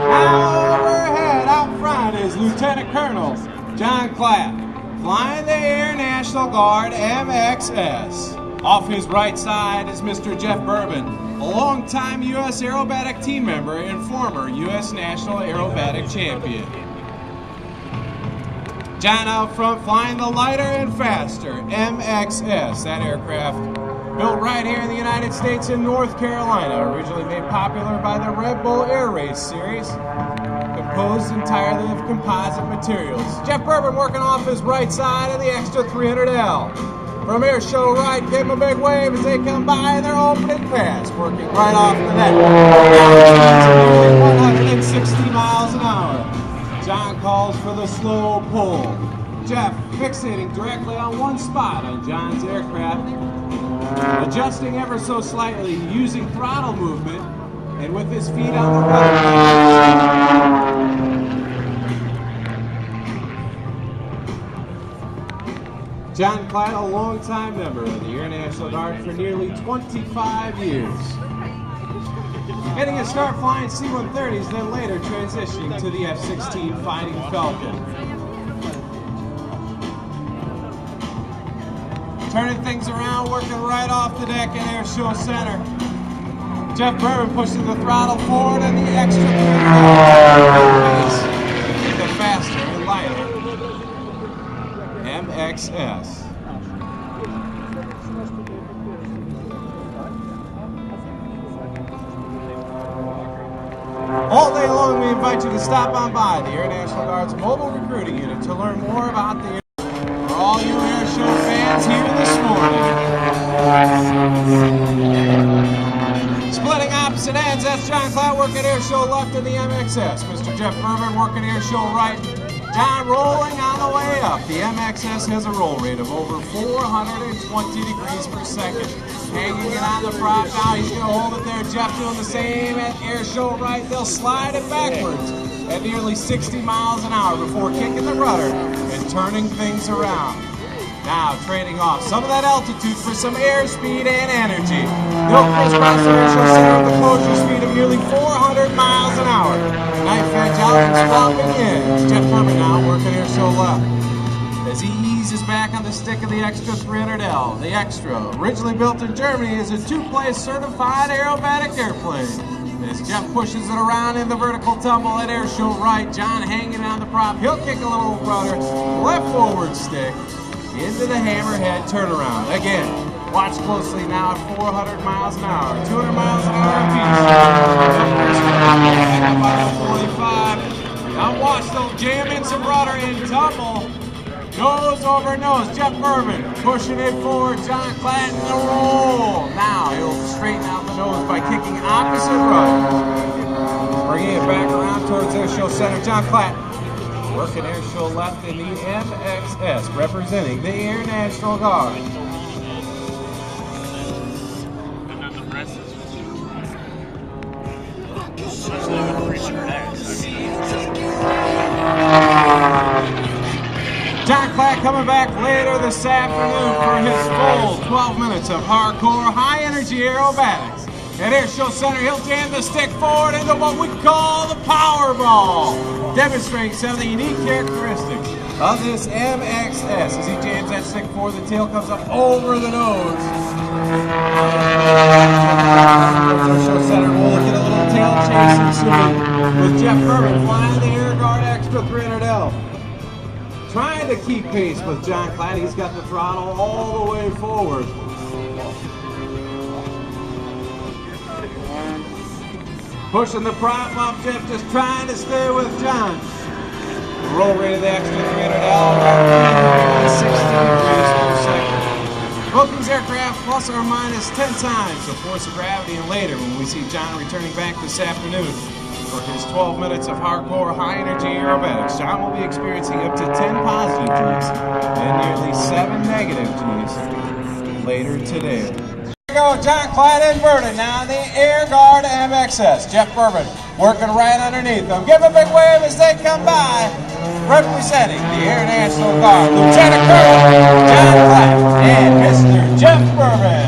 Now overhead out front is Lieutenant Colonel John Klatt, flying the Air National Guard MXS. Off his right side is Mr. Jeff Bourbon, a longtime U.S. aerobatic team member and former U.S. National Aerobatic Champion. John out front flying the lighter and faster MXS, that aircraft built right here in the United States in North Carolina, originally made popular by the Red Bull Air Race series, composed entirely of composite materials. Jeff Bourbon working off his right side of the Extra 300L. From air show right, give them a big wave as they come by in their opening pass, working right off the net. 160 miles an hour. John calls for the slow pull. Jeff fixating directly on one spot on John's aircraft, adjusting ever so slightly, using throttle movement, and with his feet on the rudder. John Klatt, a longtime member of the Air National Guard for nearly 25 years. Getting a start flying C-130s, then later transitioning to the F-16 Fighting Falcon. Turning things around, working right off the deck in Air Show Center. Jeff Bourbon pushing the throttle forward and the extra the faster and lighter MXS. All day long, we invite you to stop on by the Air National Guard's mobile recruiting unit to learn more about the for all you Air Show fans here this morning. Splitting opposite ends, that's John Klatt working Air Show left in the MXS. Mr. Jeff Bourbon working Air Show right. John rolling on the way up. The MXS has a roll rate of over 420 degrees per second. Hanging it on the prop now, he's going to hold it there. Jeff doing the same at Air Show right. They'll slide it backwards at nearly 60 miles an hour before kicking the rudder and turning things around. Now trading off some of that altitude for some airspeed and energy. They'll crisscross the Air Show Center with a closure speed of nearly 400 miles an hour. Knife edge out and swapping in. Jeff Bourbon now working Air Show left as he eases back on the stick of the Extra 300L. The Extra, originally built in Germany, is a two-place certified aerobatic airplane. As Jeff pushes it around in the vertical tumble at Air Show right, John hanging on the prop. He'll kick a little rudder, left forward stick, into the hammerhead turnaround. Again, watch closely now at 400 miles an hour, 200 miles an hour apiece. 45. Now watch, they'll jam in some rudder and tumble. Nose over nose, Jeff Bourbon pushing it forward, John Klatt in the roll. Now he'll straighten out the nose by kicking opposite rudder. Bringing it back around towards Air Show Center, John Klatt working Air Show left in the MXS, representing the Air National Guard. John Klatt coming back later this afternoon for his full 12 minutes of hardcore, high-energy aerobatics. At Air Show Center, he'll jam the stick forward into what we call the Powerball, demonstrating some of the unique characteristics of this MXS. As he jams that stick forward, the tail comes up over the nose. Air Show Center, we'll get a little tail chasing soon with Jeff Bourbon flying the Air Guard Extra 300L. Trying to keep pace with John Klatt. He's got the throttle all the way forward. Pushing the prop up, Jeff just trying to stay with John. The roll rate of the Extra 300L around 60 degrees per second. Bookings aircraft plus or minus 10 times the force of gravity, and later when we see John returning back this afternoon for his 12 minutes of hardcore high-energy aerobatics, John will be experiencing up to 10 positive Gs and nearly 7 negative Gs later today. Here we go, John Klatt inverted now in the Air Guard MXS. Jeff Bourbon working right underneath them. Give a big wave as they come by, representing the Air National Guard, Lieutenant Colonel John Klatt and Mr. Jeff Bourbon.